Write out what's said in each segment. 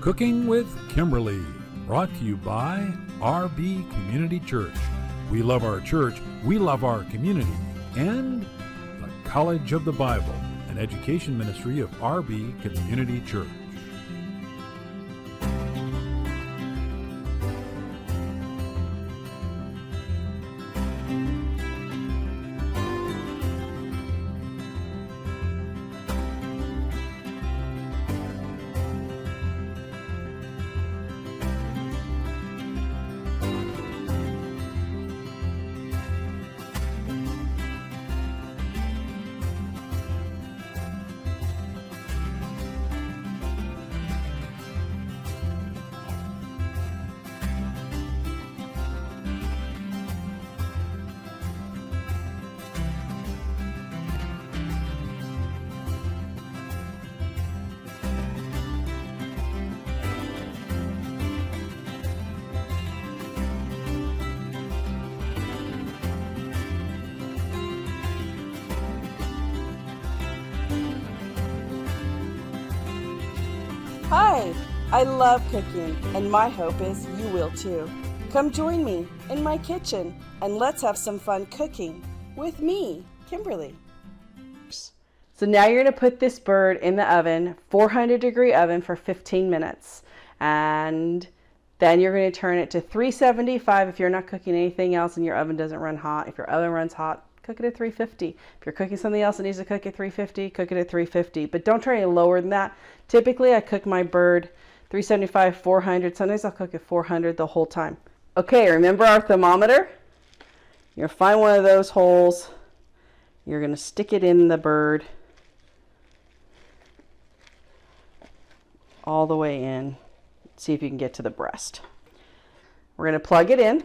Cooking with Kimberley, brought to you by RB Community Church. We love our church, we love our community, and the College of the Bible, an education ministry of RB Community Church. Hi, I love cooking, and my hope is you will too. Come join me in my kitchen, and let's have some fun cooking with me, Kimberly. So now you're going to put this bird in the oven, 400-degree oven for 15 minutes. And then you're going to turn it to 375 if you're not cooking anything else and your oven doesn't run hot. If your oven runs hot, cook it at 350. If you're cooking something else that needs to cook at 350, cook it at 350. But don't try any lower than that. Typically, I cook my bird 375, 400. Sometimes I'll cook at 400 the whole time. Okay, remember our thermometer? You're going to find one of those holes. You're going to stick it in the bird all the way in. See if you can get to the breast. We're going to plug it in.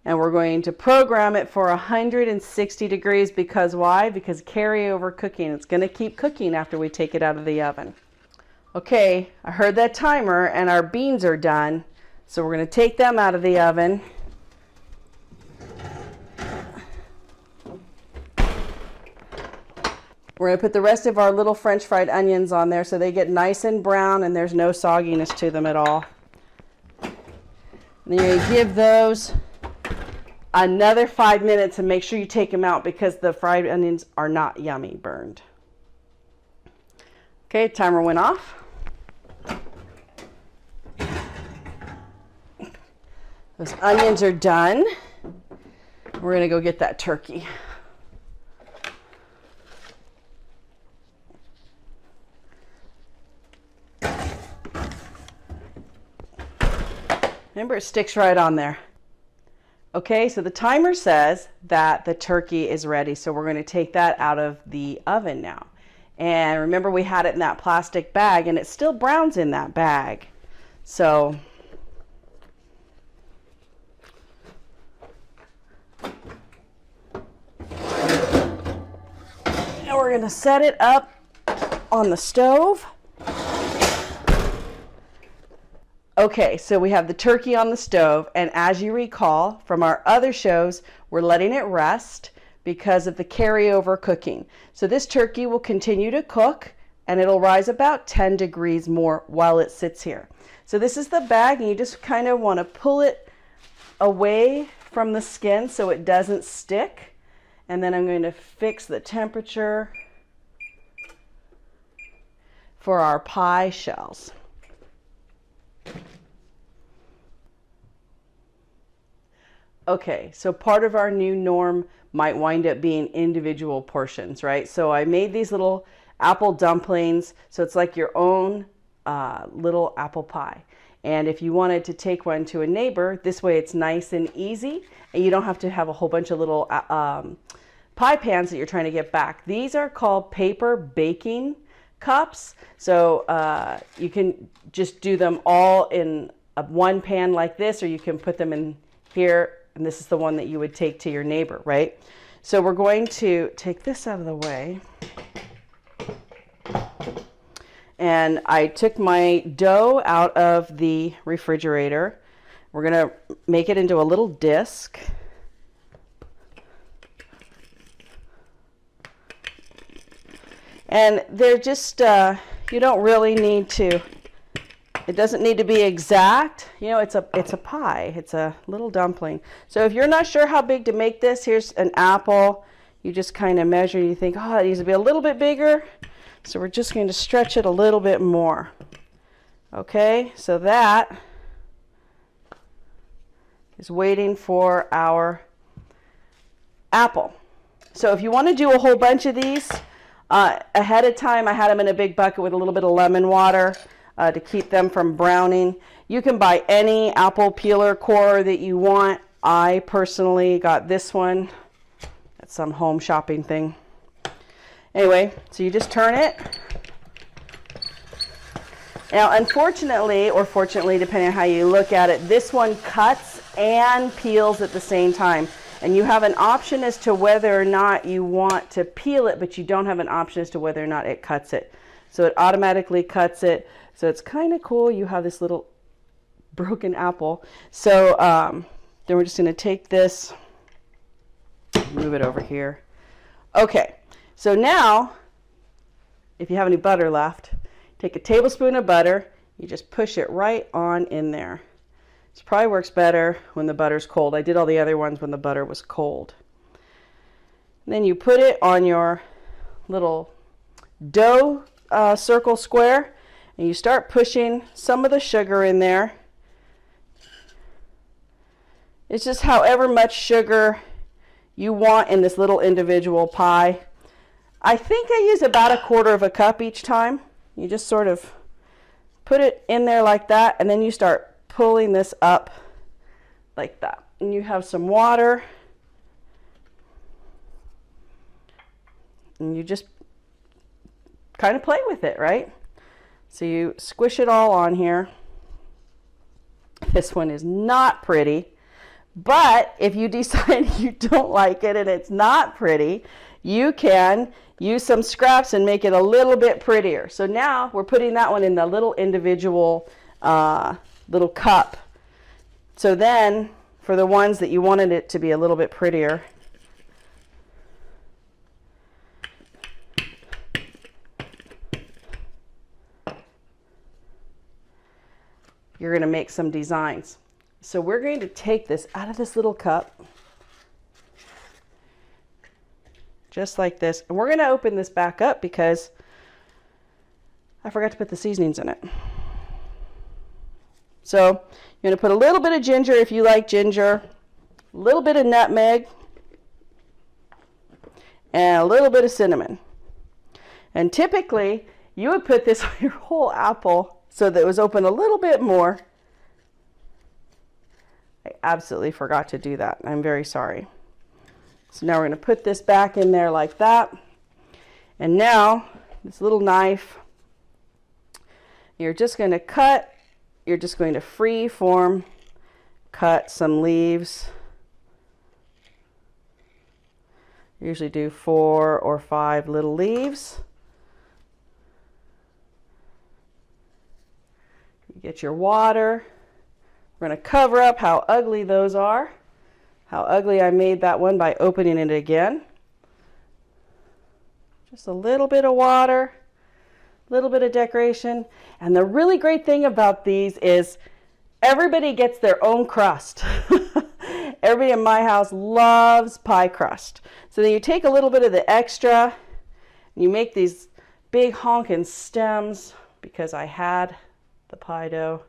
And we're going to program it for 160 degrees because why? Because carryover cooking. It's going to keep cooking after we take it out of the oven. Okay, I heard that timer and our beans are done. So we're going to take them out of the oven. We're going to put the rest of our little French fried onions on there so they get nice and brown and there's no sogginess to them at all. And then you're going to give those another 5 minutes and make sure you take them out because the fried onions are not yummy burned. Okay, timer went off. Those onions are done. We're going to go get that turkey. Remember, it sticks right on there. Okay, so the timer says that the turkey is ready, so we're going to take that out of the oven now. And remember, we had it in that plastic bag, and it still browns in that bag. So, and we're going to set it up on the stove. Okay, so we have the turkey on the stove, and as you recall from our other shows, we're letting it rest because of the carryover cooking. So this turkey will continue to cook, and it'll rise about 10 degrees more while it sits here. So this is the bag, and you just kind of want to pull it away from the skin so it doesn't stick. And then I'm going to fix the temperature for our pie shells. Okay, so part of our new norm might wind up being individual portions, right? So I made these little apple dumplings, so it's like your own little apple pie. And if you wanted to take one to a neighbor, this way it's nice and easy, and you don't have to have a whole bunch of little pie pans that you're trying to get back. These are called paper baking cups, so you can just do them all in one pan like this, or you can put them in here. And this is the one that you would take to your neighbor, right? So we're going to take this out of the way. And I took my dough out of the refrigerator. We're going to make it into a little disc. And they're just, you don't really need to It doesn't need to be exact. You know, it's a pie. It's a little dumpling. So if you're not sure how big to make this, here's an apple. You just kind of measure. You think, oh, it needs to be a little bit bigger. So we're just going to stretch it a little bit more. Okay, so that is waiting for our apple. So if you want to do a whole bunch of these ahead of time, I had them in a big bucket with a little bit of lemon water to keep them from browning. You can buy any apple peeler core that you want. I personally got this one at some home shopping thing. Anyway, so you just turn it. Now, unfortunately, or fortunately, depending on how you look at it, this one cuts and peels at the same time. And you have an option as to whether or not you want to peel it, but you don't have an option as to whether or not it cuts it. So it automatically cuts it. So it's kind of cool. You have this little broken apple. So then we're just going to take this, move it over here. Okay, so now, if you have any butter left, take a tablespoon of butter. You just push it right on in there. This probably works better when the butter's cold. I did all the other ones when the butter was cold. And then you put it on your little dough circle square, and you start pushing some of the sugar in there. It's just however much sugar you want in this little individual pie. I think I use about 1/4 cup each time. You just sort of put it in there like that, and then you start pulling this up like that. And you have some water. And you just kind of play with it, right? So you squish it all on here. This one is not pretty, but if you decide you don't like it and it's not pretty, you can use some scraps and make it a little bit prettier. So now we're putting that one in the little individual little cup. So then for the ones that you wanted it to be a little bit prettier, you're going to make some designs. So we're going to take this out of this little cup, just like this, and we're going to open this back up because I forgot to put the seasonings in it. So you're going to put a little bit of ginger if you like ginger, a little bit of nutmeg, and a little bit of cinnamon. And typically you would put this on your whole apple so that it was open a little bit more. I absolutely forgot to do that. I'm very sorry. So now we're going to put this back in there like that. And now this little knife, you're just going to cut. You're just going to free form cut some leaves. Usually do 4 or 5 little leaves. You get your water. We're going to cover up how ugly those are. How ugly I made that one by opening it again. Just a little bit of water. Little bit of decoration. And the really great thing about these is everybody gets their own crust. Everybody in my house loves pie crust. So then you take a little bit of the extra and you make these big honking stems because I had the pie dough.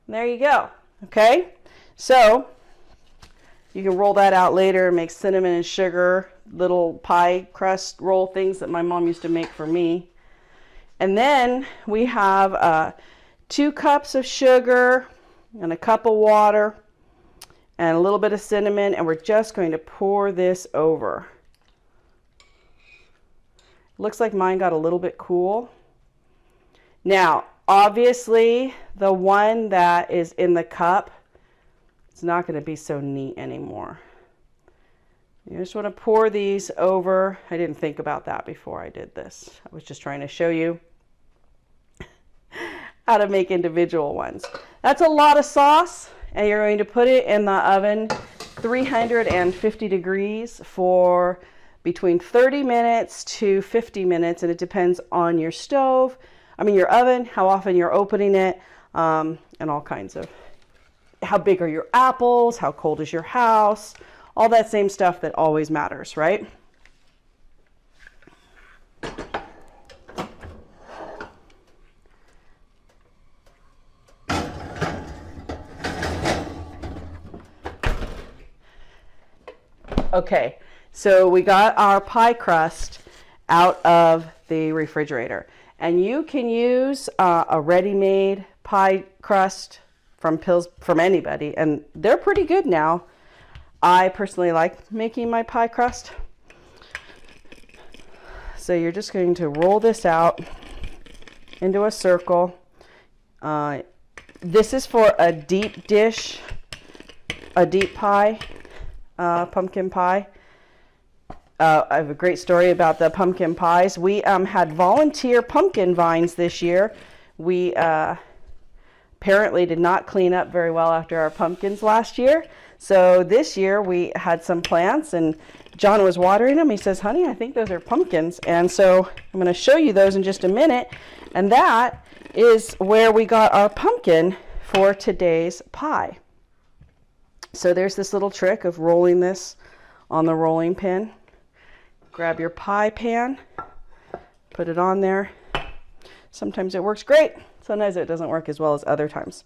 And there you go. Okay? So you can roll that out later and make cinnamon and sugar little pie crust roll things that my mom used to make for me. And then we have 2 cups of sugar and a cup of water and a little bit of cinnamon, and we're just going to pour this over. Looks like mine got a little bit cool. Now, obviously, the one that is in the cup, it's not going to be so neat anymore. You just want to pour these over. I didn't think about that before I did this. I was just trying to show you how to make individual ones. That's a lot of sauce, and you're going to put it in the oven 350 degrees for between 30 minutes to 50 minutes, and it depends on your stove. Your oven, how often you're opening it. and all kinds of, how big are your apples, how cold is your house, all that same stuff that always matters, right? Okay, so we got our pie crust out of the refrigerator, and you can use a ready-made pie crust from anybody, and they're pretty good now. I personally like making my pie crust. So you're just going to roll this out into a circle. This is for a deep dish, a deep pie. Pumpkin pie. I have a great story about the pumpkin pies. We had volunteer pumpkin vines this year. We apparently did not clean up very well after our pumpkins last year. So this year we had some plants, and John was watering them. He says, honey, I think those are pumpkins. And so I'm going to show you those in just a minute. And that is where we got our pumpkin for today's pie. So there's this little trick of rolling this on the rolling pin. Grab your pie pan, put it on there. Sometimes it works great. Sometimes it doesn't work as well as other times.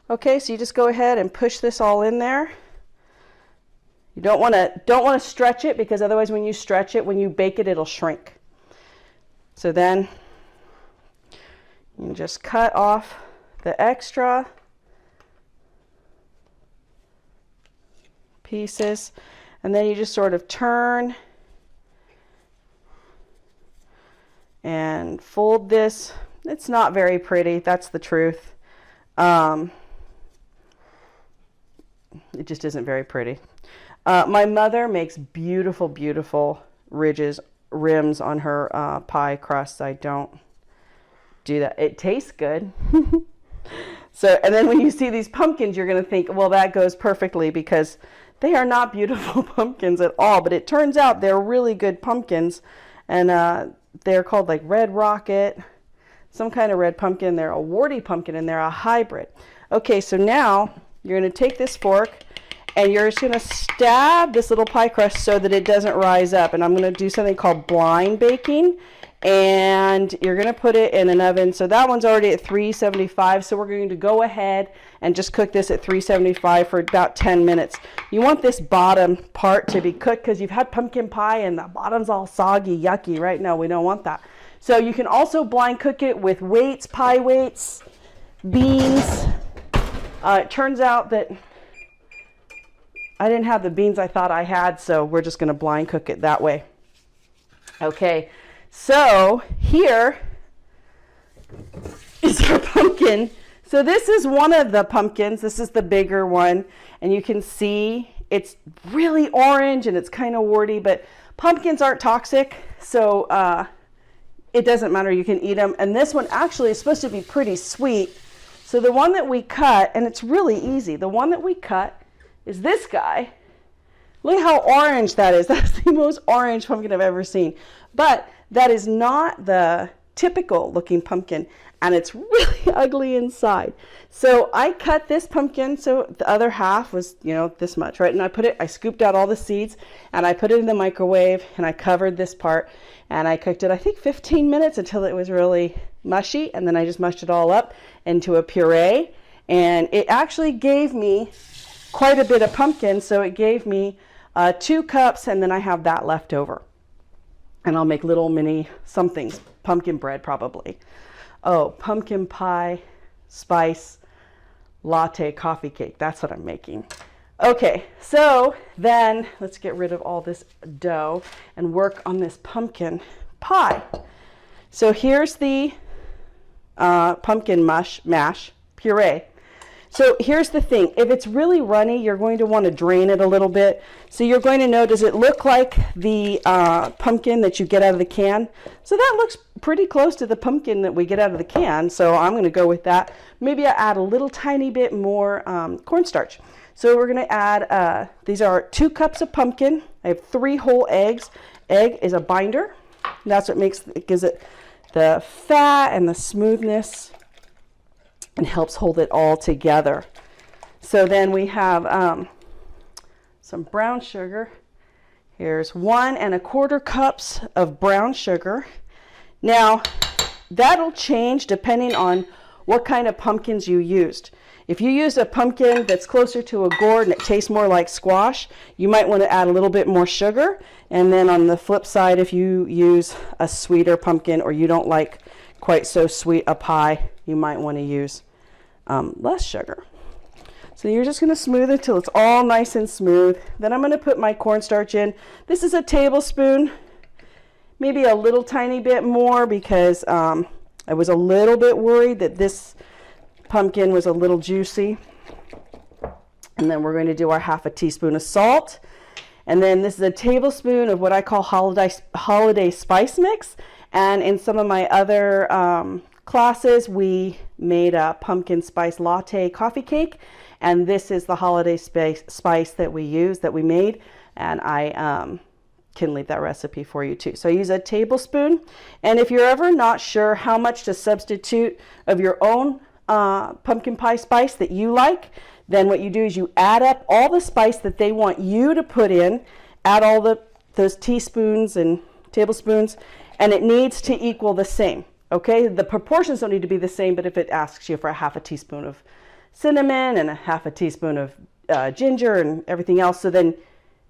Okay, so you just go ahead and push this all in there. You don't want to stretch it, because otherwise when you stretch it, when you bake it, it'll shrink. So then you just cut off the extra pieces, and then you just sort of turn and fold this. It's not very pretty, that's the truth. It just isn't very pretty. My mother makes beautiful, beautiful rims on her pie crusts. I don't do that. It tastes good. So, and then when you see these pumpkins, you're going to think, well, that goes perfectly, because they are not beautiful pumpkins at all, but it turns out they're really good pumpkins, and they're called like Red Rocket, some kind of red pumpkin. They're a warty pumpkin, and they're a hybrid. Okay, so now you're going to take this fork, and you're just going to stab this little pie crust so that it doesn't rise up, and I'm going to do something called blind baking, and you're going to put it in an oven. So that one's already at 375, so we're going to go ahead and just cook this at 375 for about 10 minutes. You want this bottom part to be cooked, because you've had pumpkin pie and the bottom's all soggy, yucky, right? No, we don't want that. So you can also blind cook it with weights, pie weights, beans. It turns out that I didn't have the beans I thought I had, so we're just going to blind cook it that way. Okay. So here is our pumpkin. So this is one of the pumpkins. This is the bigger one. And you can see it's really orange and it's kind of warty, but pumpkins aren't toxic. So it doesn't matter. You can eat them. And this one actually is supposed to be pretty sweet. So the one that we cut, and it's really easy. The one that we cut is this guy. Look how orange that is. That's the most orange pumpkin I've ever seen. But that is not the typical looking pumpkin, and it's really ugly inside. So I cut this pumpkin, so the other half was, this much, right? And I scooped out all the seeds, and I put it in the microwave, and I covered this part, and I cooked it, I think 15 minutes until it was really mushy, and then I just mushed it all up into a puree, and it actually gave me quite a bit of pumpkin, so it gave me 2 cups, and then I have that left over. And I'll make little mini somethings, pumpkin bread probably. Oh, pumpkin pie, spice, latte, coffee cake. That's what I'm making. Okay, so then let's get rid of all this dough and work on this pumpkin pie. So here's the pumpkin mash puree. So here's the thing, if it's really runny, you're going to want to drain it a little bit. So you're going to know, does it look like the pumpkin that you get out of the can? So that looks pretty close to the pumpkin that we get out of the can, so I'm going to go with that. Maybe I add a little tiny bit more cornstarch. So we're going to add, these are 2 cups of pumpkin. I have 3 whole eggs. Egg is a binder. That's what gives it the fat and the smoothness. and helps hold it all together. So then we have some brown sugar. Here's 1 1/4 cups of brown sugar. Now, that'll change depending on what kind of pumpkins you used. If you use a pumpkin that's closer to a gourd and it tastes more like squash, you might want to add a little bit more sugar. And then on the flip side, if you use a sweeter pumpkin or you don't like quite so sweet a pie, you might want to use less sugar. So you're just going to smooth it till it's all nice and smooth. Then I'm going to put my cornstarch in. This is a tablespoon, maybe a little tiny bit more, because I was a little bit worried that this pumpkin was a little juicy. And then we're going to do our 1/2 teaspoon of salt. And then this is a tablespoon of what I call holiday spice mix. And in some of my other classes, we made a pumpkin spice latte coffee cake. And this is the holiday spice that we made. And I can leave that recipe for you too. So I use a tablespoon. And if you're ever not sure how much to substitute of your own pumpkin pie spice that you like, then what you do is you add up all the spice that they want you to put in, add all those teaspoons and tablespoons, and it needs to equal the same. Okay, the proportions don't need to be the same, but if it asks you for a 1/2 teaspoon of cinnamon and a 1/2 teaspoon of ginger and everything else, so then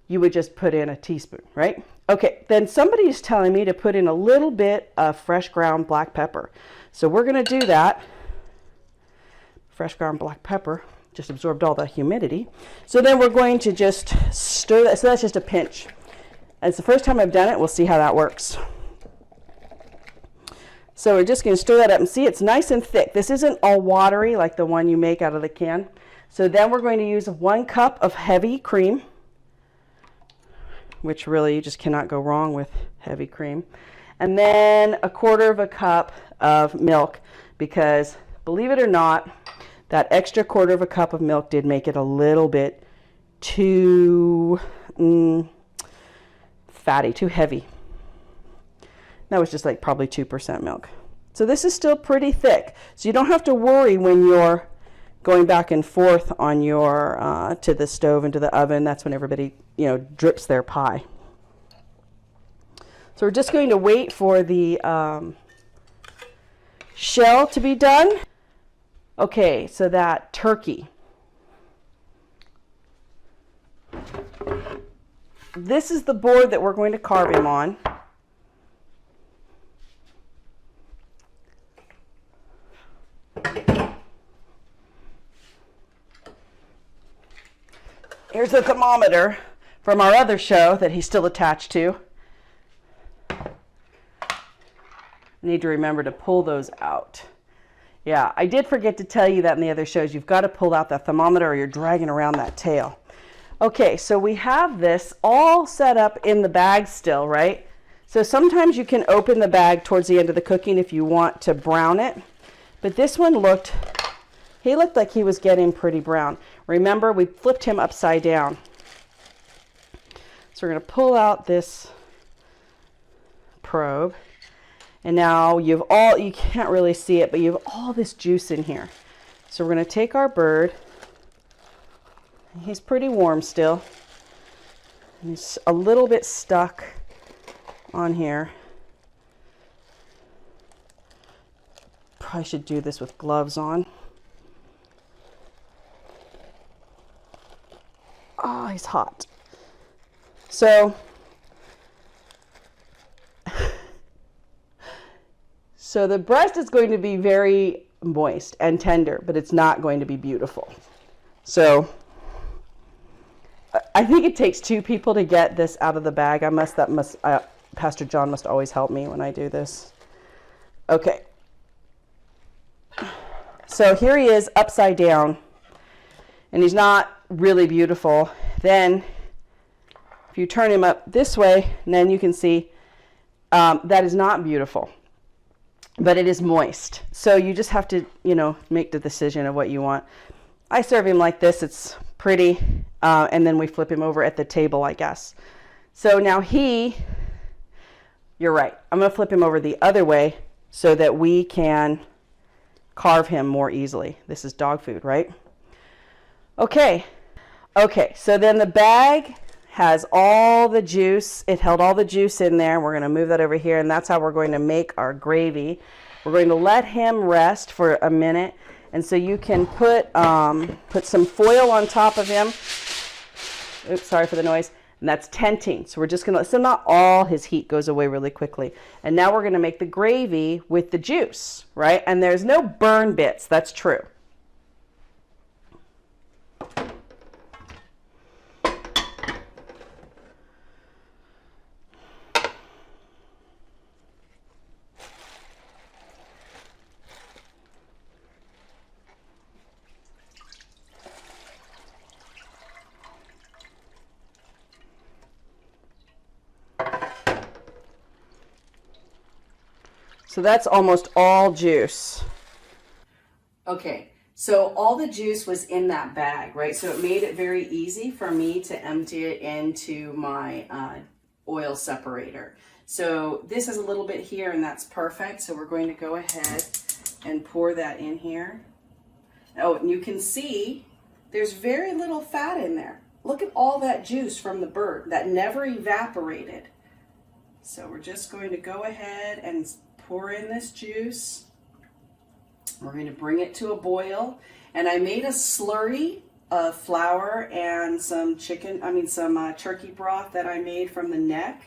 you would just put in a teaspoon, right? Okay, then somebody is telling me to put in a little bit of fresh ground black pepper. So we're going to do that. Fresh ground black pepper just absorbed all the humidity. So then we're going to just stir that. So that's just a pinch. And it's the first time I've done it. We'll see how that works. So we're just going to stir that up and see it's nice and thick. This isn't all watery like the one you make out of the can. So then we're going to use 1 cup of heavy cream, which really you just cannot go wrong with heavy cream. And then 1/4 cup of milk, because believe it or not, that extra 1/4 cup of milk did make it a little bit too fatty, too heavy. That was just like probably 2% milk. So this is still pretty thick. So you don't have to worry when you're going back and forth on your to the stove and to the oven. That's when everybody, drips their pie. So we're just going to wait for the shell to be done. Okay, so that turkey. This is the board that we're going to carve him on. Here's the thermometer from our other show that he's still attached to. Need to remember to pull those out. Yeah, I did forget to tell you that in the other shows. You've got to pull out that thermometer or you're dragging around that tail. Okay, so we have this all set up in the bag still, right? So sometimes you can open the bag towards the end of the cooking if you want to brown it. But this one looked like he was getting pretty brown. Remember, we flipped him upside down. So we're going to pull out this probe. And now you can't really see it, but you have all this juice in here. So we're going to take our bird. He's pretty warm still. He's a little bit stuck on here. Probably should do this with gloves on. Oh, he's hot. So the breast is going to be very moist and tender, but it's not going to be beautiful. So I think it takes 2 people to get this out of the bag. Pastor John must always help me when I do this. Okay. So here he is upside down, and he's not really beautiful. Then if you turn him up this way, then you can see that is not beautiful, but it is moist. So you just have to, make the decision of what you want. I serve him like this. It's pretty. And then we flip him over at the table, I guess. So now you're right. I'm going to flip him over the other way so that we can carve him more easily. This is dog food, right? Okay, so then the bag has all the juice. It held all the juice in there. We're going to move that over here, and that's how we're going to make our gravy. We're going to let him rest for a minute, and so you can put some foil on top of him. Oops, sorry for the noise. And that's tenting. So we're just going to, so not all his heat goes away really quickly. And now we're going to make the gravy with the juice, right? And there's no burn bits. That's true. So that's almost all juice. Okay, so all the juice was in that bag, right? So it made it very easy for me to empty it into my oil separator. So this is a little bit here, and that's perfect. So we're going to go ahead and pour that in here. Oh, and you can see there's very little fat in there. Look at all that juice from the bird that never evaporated. So we're just going to go ahead and pour in this juice. We're going to bring it to a boil. And I made a slurry of flour and some turkey broth that I made from the neck.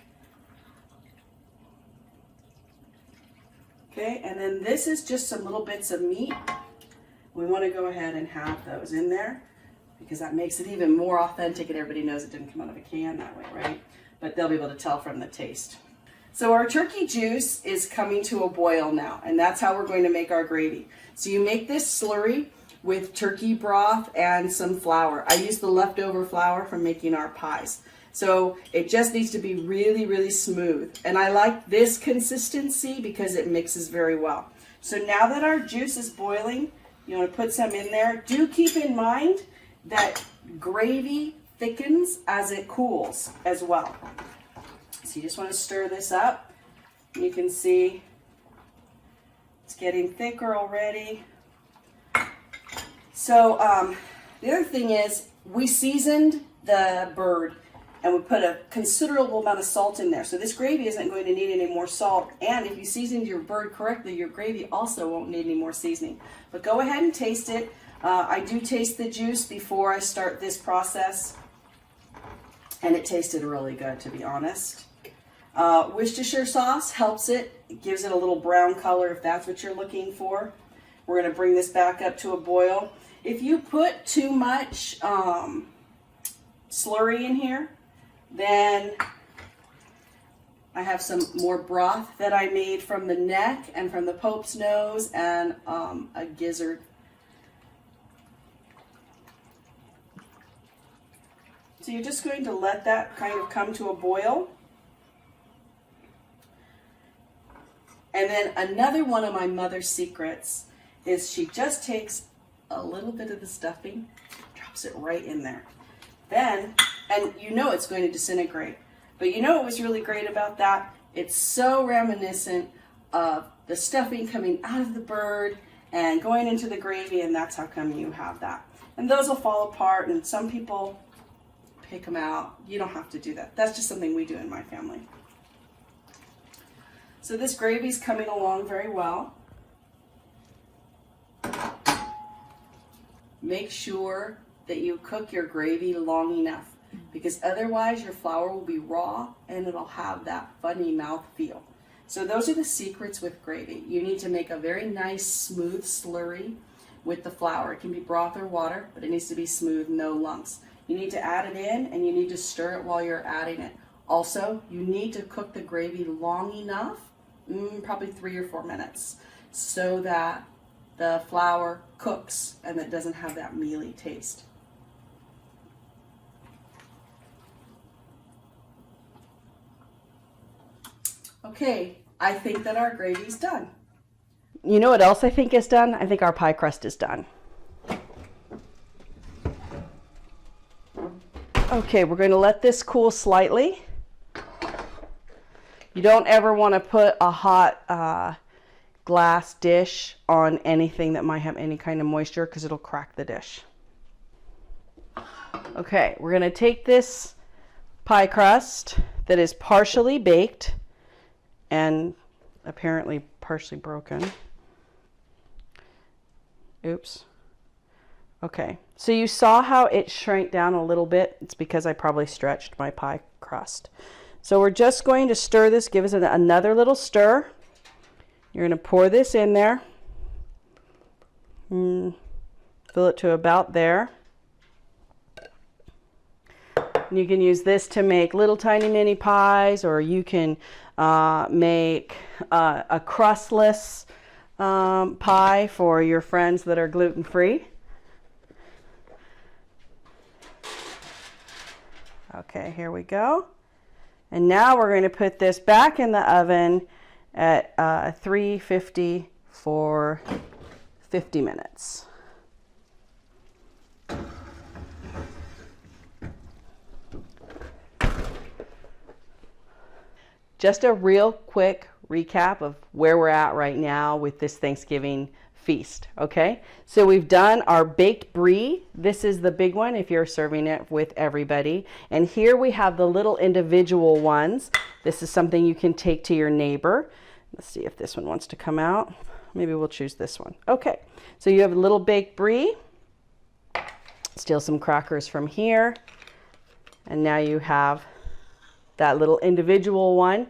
Okay, and then this is just some little bits of meat. We want to go ahead and have those in there because that makes it even more authentic, and everybody knows it didn't come out of a can that way, right? But they'll be able to tell from the taste. So our turkey juice is coming to a boil now, and that's how we're going to make our gravy. So you make this slurry with turkey broth and some flour. I use the leftover flour from making our pies. So it just needs to be really, really smooth. And I like this consistency because it mixes very well. So now that our juice is boiling, you want to put some in there. Do keep in mind that gravy thickens as it cools as well. So you just want to stir this up. You can see it's getting thicker already. So the other thing is we seasoned the bird and we put a considerable amount of salt in there. So this gravy isn't going to need any more salt. And if you seasoned your bird correctly, your gravy also won't need any more seasoning. But go ahead and taste it. I do taste the juice before I start this process. And it tasted really good, to be honest. Worcestershire sauce helps it. It gives it a little brown color if that's what you're looking for. We're going to bring this back up to a boil. If you put too much slurry in here, then I have some more broth that I made from the neck and from the Pope's nose and a gizzard. So you're just going to let that kind of come to a boil. And then another one of my mother's secrets is she just takes a little bit of the stuffing, drops it right in there. Then, and you know it's going to disintegrate. But you know what was really great about that? It's so reminiscent of the stuffing coming out of the bird and going into the gravy, and that's how come you have that. And those will fall apart, and some people pick them out. You don't have to do that. That's just something we do in my family. So this gravy's coming along very well. Make sure that you cook your gravy long enough, because otherwise your flour will be raw and it'll have that funny mouth feel. So those are the secrets with gravy. You need to make a very nice smooth slurry with the flour. It can be broth or water, but it needs to be smooth, no lumps. You need to add it in and you need to stir it while you're adding it. Also, you need to cook the gravy long enough, probably 3 or 4 minutes, so that the flour cooks and it doesn't have that mealy taste. Okay, I think that our gravy's done. You know what else I think is done? I think our pie crust is done. Okay, we're going to let this cool slightly. You don't ever want to put a hot glass dish on anything that might have any kind of moisture because it'll crack the dish. Okay, we're going to take this pie crust that is partially baked and apparently partially broken. Oops. Okay, so you saw how it shrank down a little bit. It's because I probably stretched my pie crust. So we're just going to stir this, give us another little stir. You're going to pour this in there. Fill it to about there. And you can use this to make little tiny mini pies, or you can make a crustless pie for your friends that are gluten-free. Okay, here we go. And now we're going to put this back in the oven at 350 for 50 minutes. Just a real quick recap of where we're at right now with this Thanksgiving feast, okay? So we've done our baked brie. This is the big one if you're serving it with everybody. And here we have the little individual ones. This is something you can take to your neighbor. Let's see if this one wants to come out. Maybe we'll choose this one. Okay, so you have a little baked brie. Steal some crackers from here. And now you have that little individual one.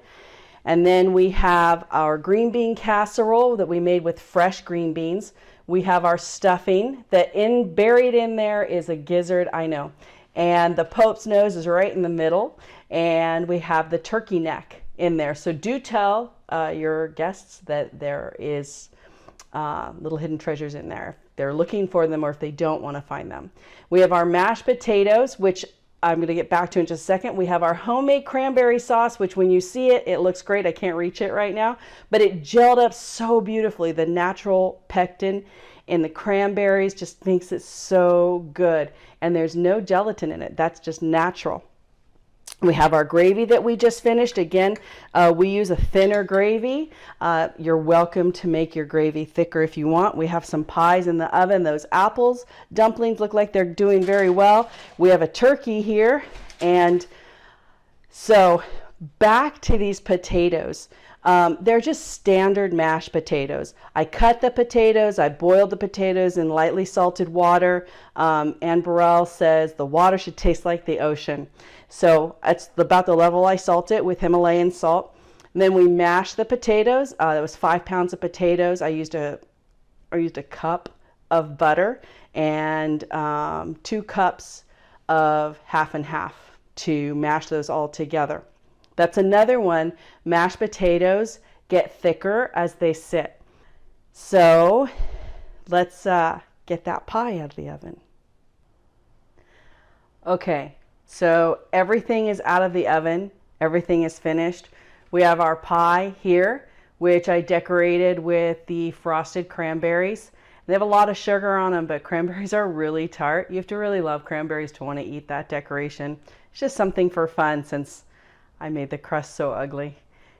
And then we have our green bean casserole that we made with fresh green beans. We have our stuffing that buried in there is a gizzard, I know. And the Pope's nose is right in the middle. And we have the turkey neck in there. So do tell your guests that there is little hidden treasures in there if they're looking for them or if they don't want to find them. We have our mashed potatoes, which I'm going to get back to in just a second. We have our homemade cranberry sauce, which when you see it, it looks great. I can't reach it right now, but it gelled up so beautifully. The natural pectin in the cranberries just makes it so good. And there's no gelatin in it. That's just natural. We have our gravy that we just finished. Again, we use a thinner gravy. You're welcome to make your gravy thicker if you want. We have some pies in the oven. Those apples, dumplings look like they're doing very well. We have a turkey here. And so back to these potatoes. They're just standard mashed potatoes. I cut the potatoes. I boiled the potatoes in lightly salted water. Anne Burrell says the water should taste like the ocean. So it's about the level I salt it with Himalayan salt. And then we mashed the potatoes. That was 5 pounds of potatoes. I used a cup of butter and 2 cups of half and half to mash those all together. That's another one. Mashed potatoes get thicker as they sit. So let's get that pie out of the oven. Okay, so everything is out of the oven. Everything is finished. We have our pie here, which I decorated with the frosted cranberries. They have a lot of sugar on them, but cranberries are really tart. You have to really love cranberries to want to eat that decoration. It's just something for fun since I made the crust so ugly.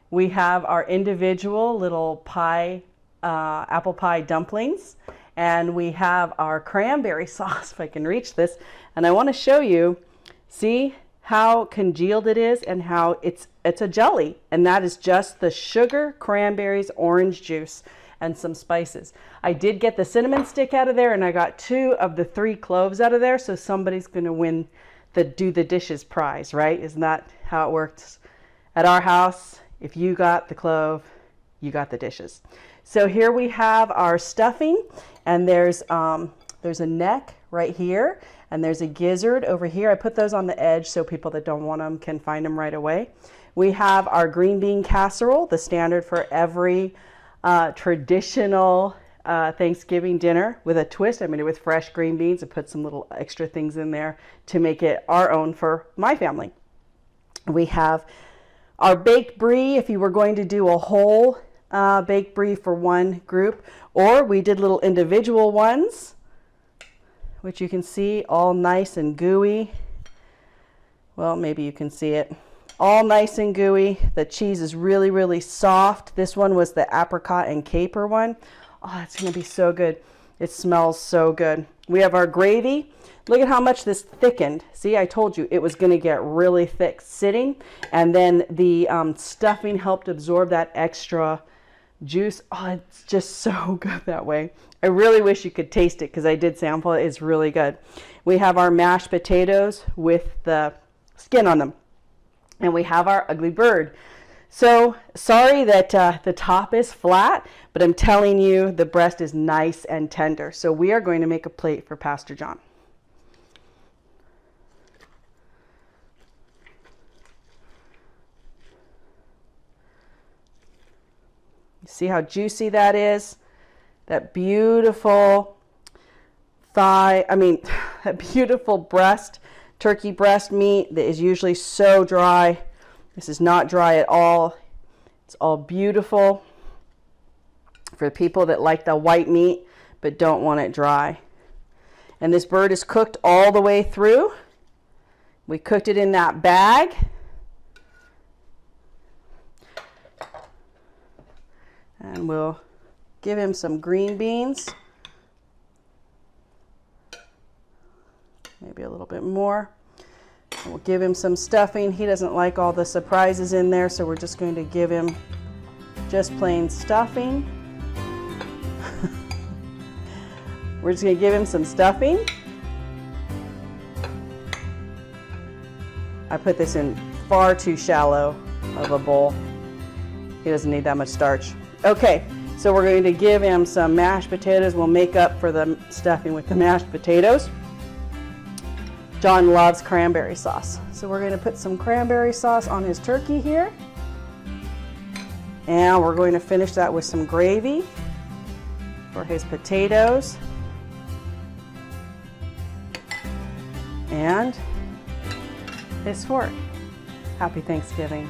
We have our individual little pie, apple pie dumplings, and we have our cranberry sauce, if I can reach this. And I want to show you, see how congealed it is and how it's a jelly. And that is just the sugar, cranberries, orange juice, and some spices. I did get the cinnamon stick out of there, and I got 2 of the 3 cloves out of there, so somebody's going to win the do the dishes prize, right? Isn't that how it works at our house? If you got the clove, you got the dishes. So here we have our stuffing, and there's a neck right here, and there's a gizzard over here. I put those on the edge so people that don't want them can find them right away. We have our green bean casserole, the standard for every traditional Thanksgiving dinner with a twist. I made it with fresh green beans and put some little extra things in there to make it our own for my family. We have our baked brie, if you were going to do a whole baked brie for one group, or we did little individual ones, which you can see all nice and gooey. Well, maybe you can see it. all nice and gooey. The cheese is really, really soft. This one was the apricot and caper one. Oh, it's going to be so good. It smells so good. We have our gravy. Look at how much this thickened. See, I told you it was going to get really thick sitting, and then the stuffing helped absorb that extra juice. Oh, it's just so good that way. I really wish you could taste it because I did sample it. It's really good. We have our mashed potatoes with the skin on them, and we have our ugly bird. So sorry that the top is flat, but I'm telling you the breast is nice and tender. So we are going to make a plate for Pastor John. You see how juicy that is? That beautiful that beautiful breast, turkey breast meat that is usually so dry. This is not dry at all. It's all beautiful for people that like the white meat but don't want it dry. And this bird is cooked all the way through. We cooked it in that bag. And we'll give him some green beans. Maybe a little bit more. We'll give him some stuffing. He doesn't like all the surprises in there, so we're just going to give him just plain stuffing. We're just going to give him some stuffing. I put this in far too shallow of a bowl. He doesn't need that much starch. Okay, so we're going to give him some mashed potatoes. We'll make up for the stuffing with the mashed potatoes. John loves cranberry sauce. So we're going to put some cranberry sauce on his turkey here. And we're going to finish that with some gravy for his potatoes. And his fork. Happy Thanksgiving.